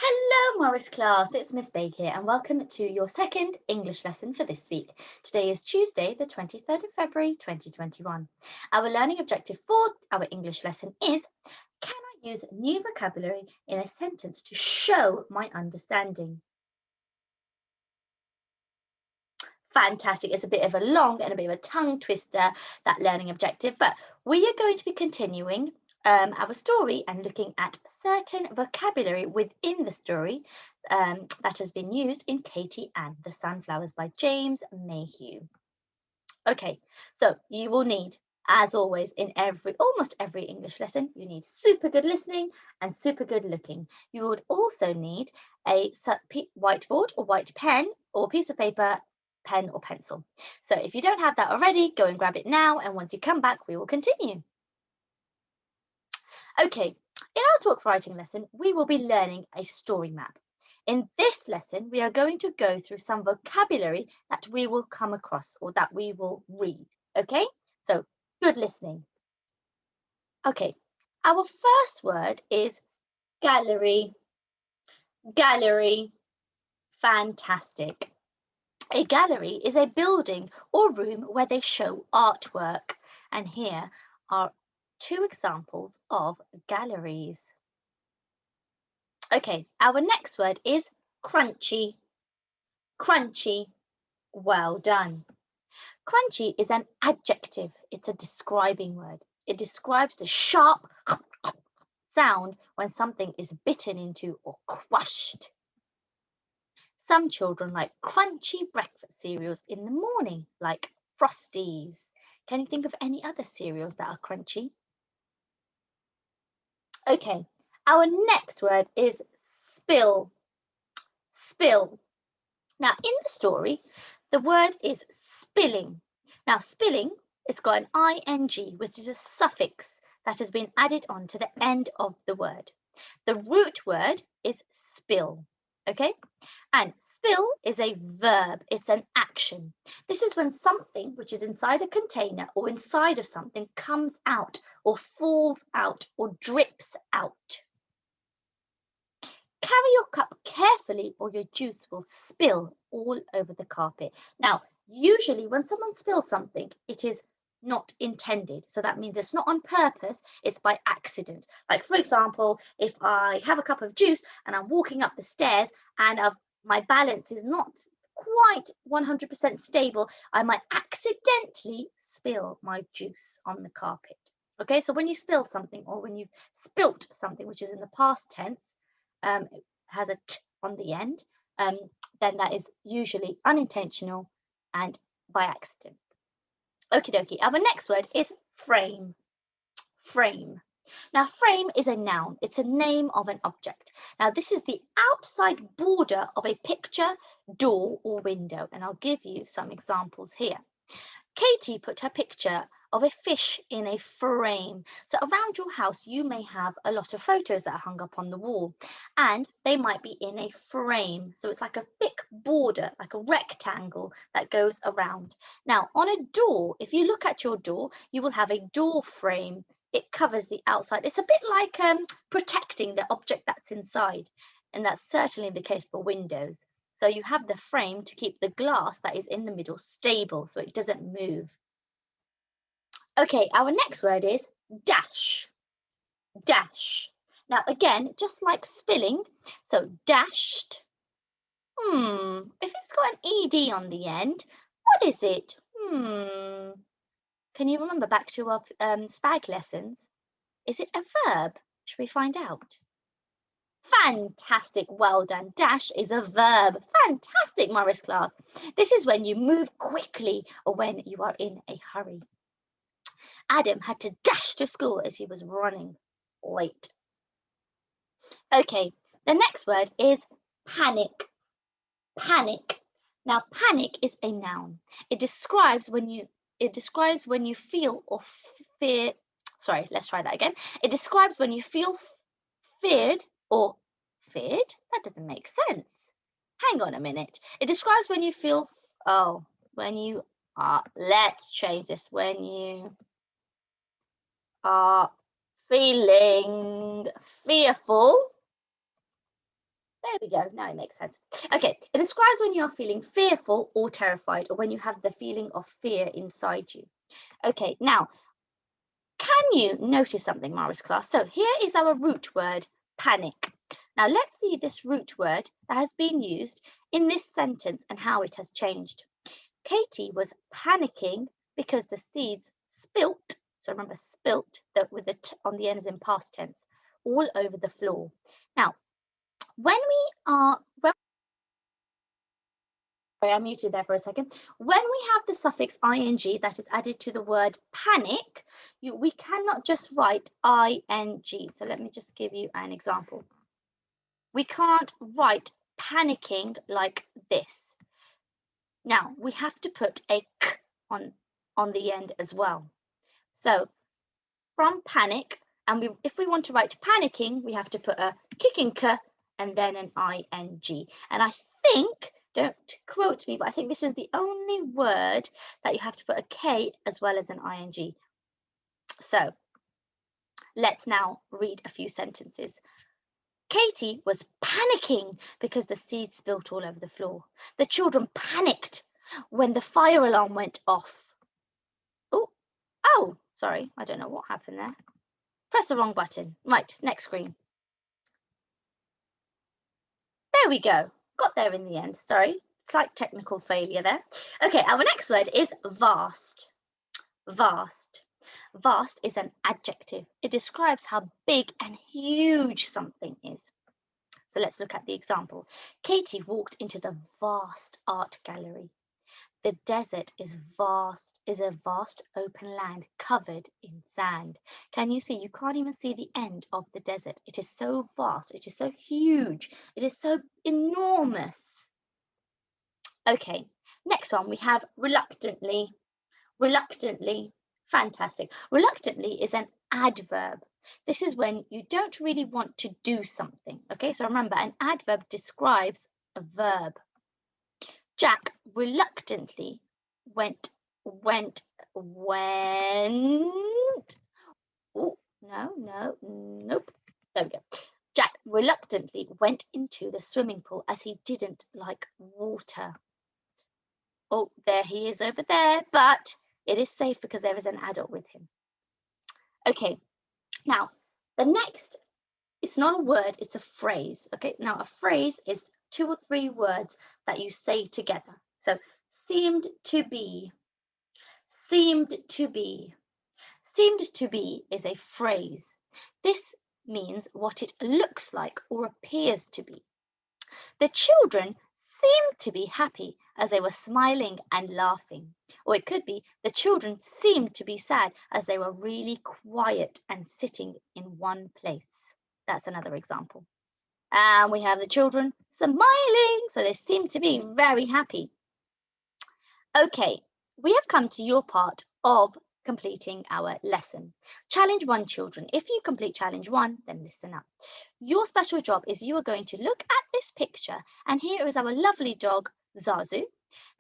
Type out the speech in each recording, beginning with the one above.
Hello, Morris class. It's Miss Baig here, and welcome to your second English lesson for this week. Today is Tuesday, the 23rd of February, 2021. Our learning objective for our English lesson is, can I use new vocabulary in a sentence to show my understanding? Fantastic. It's a bit of a long and a bit of a tongue twister, that learning objective, but we are going to be continuing our story and looking at certain vocabulary within the story that has been used in Katie and the Sunflowers by James Mayhew. Okay, so you will need, as always, in almost every English lesson, you need super good listening and super good looking. You would also need a whiteboard or white pen or piece of paper, pen or pencil. So if you don't have that already, go and grab it now, and once you come back, we will continue. Okay, in our talk writing lesson, we will be learning a story map. In this lesson, we are going to go through some vocabulary that we will come across or that we will read. Okay, so good listening. Okay, our first word is gallery. Gallery. Fantastic. A gallery is a building or room where they show artwork. And here are two examples of galleries. Okay, our next word is crunchy. Crunchy. Well done. Crunchy is an adjective. It's a describing word. It describes the sharp sound when something is bitten into or crushed. Some children like crunchy breakfast cereals in the morning, like Frosties. Can you think of any other cereals that are crunchy? Okay, our next word is spill. Spill. Now, in the story, the word is spilling. Now, spilling, it's got an ing, which is a suffix that has been added on to the end of the word. The root word is spill, okay? And spill is a verb, it's an action. This is when something which is inside a container or inside of something comes out or falls out or drips out. Carry your cup carefully or your juice will spill all over the carpet. Now, usually when someone spills something, it is not intended. So that means it's not on purpose, it's by accident. Like, for example, if I have a cup of juice and I'm walking up the stairs and my balance is not quite 100% stable, I might accidentally spill my juice on the carpet. Okay, so when you spill something or when you've spilt something, which is in the past tense, it has a t on the end, then that is usually unintentional and by accident. Okie dokie. Our next word is frame. Frame. Now, frame is a noun. It's a name of an object. Now, this is the outside border of a picture, door, or window. And I'll give you some examples here. Katie put her picture of a fish in a frame. So around your house, you may have a lot of photos that are hung up on the wall, and they might be in a frame. So it's like a thick border, like a rectangle that goes around. Now, on a door, if you look at your door, you will have a door frame. It covers the outside. It's a bit like protecting the object that's inside, and that's certainly the case for windows. So you have the frame to keep the glass that is in the middle stable so it doesn't move. Okay, our next word is dash. Dash. Now, again, just like spilling, so dashed. If it's got an ed on the end, what is it? Can you remember back to our Spag lessons? Is it a verb? Should we find out? Fantastic, well done. Dash is a verb. Fantastic, Morris class. This is when you move quickly or when you are in a hurry. Adam had to dash to school as he was running late. Okay, the next word is panic. Panic. Now, panic is a noun. It describes when you feel or fear. Sorry, let's try that again. It describes when you feel feared or feared? That doesn't make sense. Hang on a minute. It describes when you feel, when you are, let's change this, when you are feeling fearful. There we go. Now it makes sense. Okay, it describes when you are feeling fearful or terrified, or when you have the feeling of fear inside you. Okay, now, can you notice something, Mara's class? So here is our root word, panic. Now let's see this root word that has been used in this sentence and how it has changed. Katie was panicking because the seeds spilt. So remember, spilt, that with the t on the end is in past tense, all over the floor. Now, when I muted there for a second. When we have the suffix ing that is added to the word panic, we cannot just write ing. So let me just give you an example. We can't write panicking like this. Now we have to put a k on the end as well. So from panic, and if we want to write panicking, we have to put a kicking k and then an ing. And I think, don't quote me, but I think this is the only word that you have to put a k as well as an ing. So let's now read a few sentences. Katie was panicking because the seeds spilt all over the floor. The children panicked when the fire alarm went off. Oh, sorry, I don't know what happened there. Press the wrong button. Right, next screen. There we go. Got there in the end. Sorry, slight technical failure there. Okay, our next word is vast. Vast. Vast is an adjective. It describes how big and huge something is. So let's look at the example. Katie walked into the vast art gallery. The desert is a vast open land covered in sand. Can you see? You can't even see the end of the desert. It is so vast. It is so huge. It is so enormous. Okay, next one we have reluctantly. Reluctantly. Fantastic. Reluctantly is an adverb. This is when you don't really want to do something. Okay, so remember, an adverb describes a verb. Jack reluctantly went. Oh, nope. There we go. Jack reluctantly went into the swimming pool as he didn't like water. Oh, there he is over there, but it is safe because there is an adult with him. Okay, now the next, it's not a word, it's a phrase. Okay, now a phrase is 2 or 3 words that you say together. So seemed to be, seemed to be. Seemed to be is a phrase. This means what it looks like or appears to be. The children seemed to be happy as they were smiling and laughing. Or it could be the children seemed to be sad as they were really quiet and sitting in one place. That's another example. And we have the children smiling, so they seem to be very happy. Okay, we have come to your part of completing our lesson. Challenge 1, children. If you complete challenge 1, then listen up. Your special job is you are going to look at this picture, and here is our lovely dog, Zazu.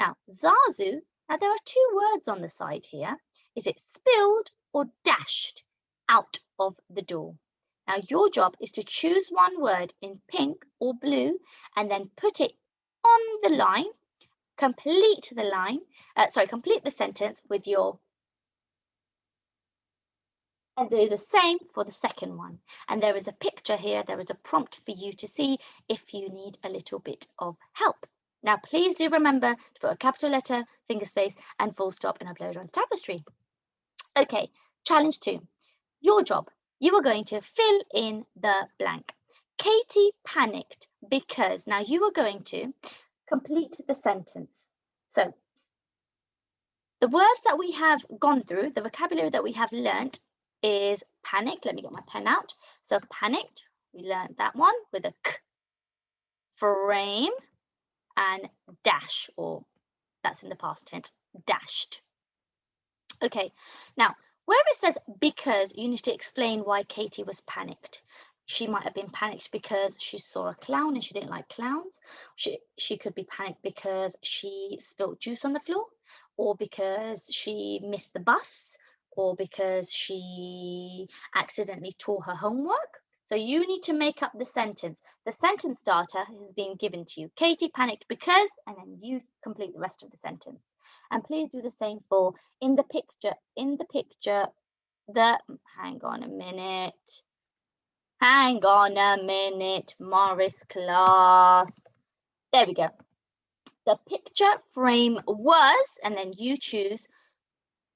Now, Zazu, now there are 2 words on the side here. Is it spilled or dashed out of the door? Now, your job is to choose one word in pink or blue and then put it on the line. Complete the sentence with your, and do the same for the second one. And there is a picture here, there is a prompt for you to see if you need a little bit of help. Now, please do remember to put a capital letter, finger space, and full stop and upload on Tapestry. Okay, challenge 2. Your job, you are going to fill in the blank. Katie panicked because, now you are going to complete the sentence. So the words that we have gone through, the vocabulary that we have learnt is panicked. Let me get my pen out. So panicked, we learnt that one with a k. Frame and dash, or that's in the past tense, dashed. Okay, now where it says because, you need to explain why Katie was panicked. She might have been panicked because she saw a clown and she didn't like clowns. She could be panicked because she spilled juice on the floor, or because she missed the bus, or because she accidentally tore her homework. So you need to make up the sentence. The sentence starter has been given to you. Katie panicked because, and then you complete the rest of the sentence. And please do the same for in the picture, hang on a minute, Morris class. There we go. The picture frame was, and then you choose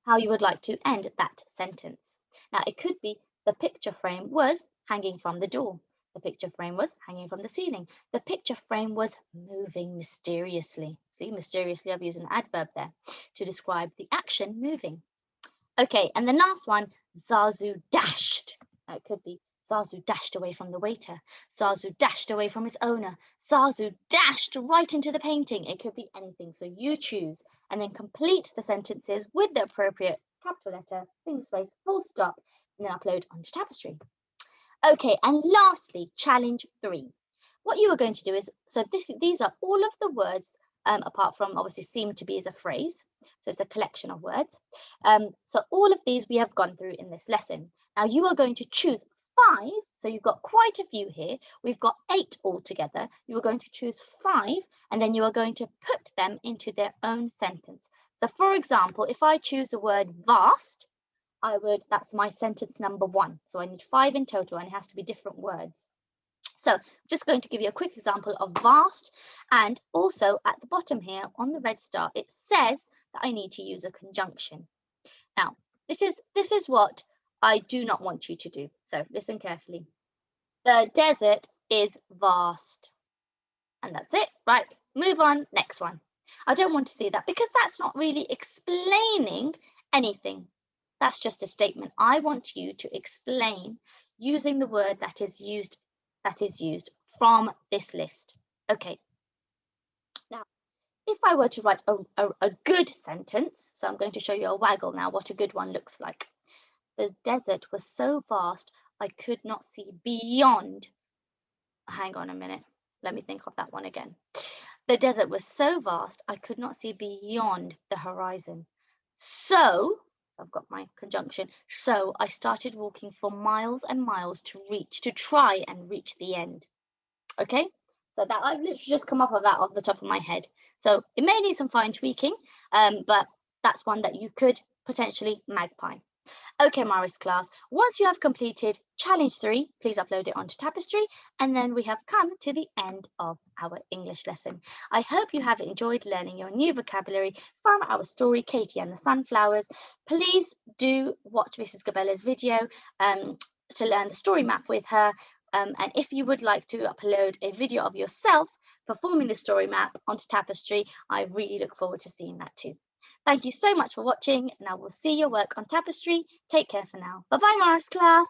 how you would like to end that sentence. Now, it could be the picture frame was hanging from the door. The picture frame was hanging from the ceiling. The picture frame was moving mysteriously. See, mysteriously, I've used an adverb there to describe the action moving. Okay, and the last one, Zazu dashed. It could be Zazu dashed away from the waiter. Zazu dashed away from his owner. Zazu dashed right into the painting. It could be anything. So you choose and then complete the sentences with the appropriate capital letter, finger space, full stop, and then upload onto Tapestry. Okay, and lastly, challenge 3. What you are going to do is, so these are all of the words, apart from obviously seem to be as a phrase. So it's a collection of words. So all of these we have gone through in this lesson. Now you are going to choose 5. So you've got quite a few here. We've got 8 altogether. You are going to choose 5 and then you are going to put them into their own sentence. So for example, if I choose the word vast, that's my sentence number 1. So I need 5 in total and it has to be different words. So I'm just going to give you a quick example of vast, and also at the bottom here on the red star, it says that I need to use a conjunction. Now, this is what I do not want you to do. So listen carefully. The desert is vast. And that's it, right? Move on, next one. I don't want to see that because that's not really explaining anything. That's just a statement. I want you to explain using the word that is used from this list. Okay. Now, if I were to write a good sentence, so I'm going to show you a waggle now, what a good one looks like. The desert was so vast, I could not see beyond. Hang on a minute. Let me think of that one again. The desert was so vast, I could not see beyond the horizon. So I've got my conjunction. So I started walking for miles and miles to try and reach the end. Okay, so that I've literally just come up with that off the top of my head. So it may need some fine tweaking, but that's one that you could potentially magpie. Okay, Morris class, once you have completed challenge 3, please upload it onto Tapestry, and then we have come to the end of our English lesson. I hope you have enjoyed learning your new vocabulary from our story, Katie and the Sunflowers. Please do watch Mrs. Gabella's video to learn the story map with her, and if you would like to upload a video of yourself performing the story map onto Tapestry, I really look forward to seeing that too. Thank you so much for watching, and I will see your work on Tapestry. Take care for now. Bye-bye, Morris class.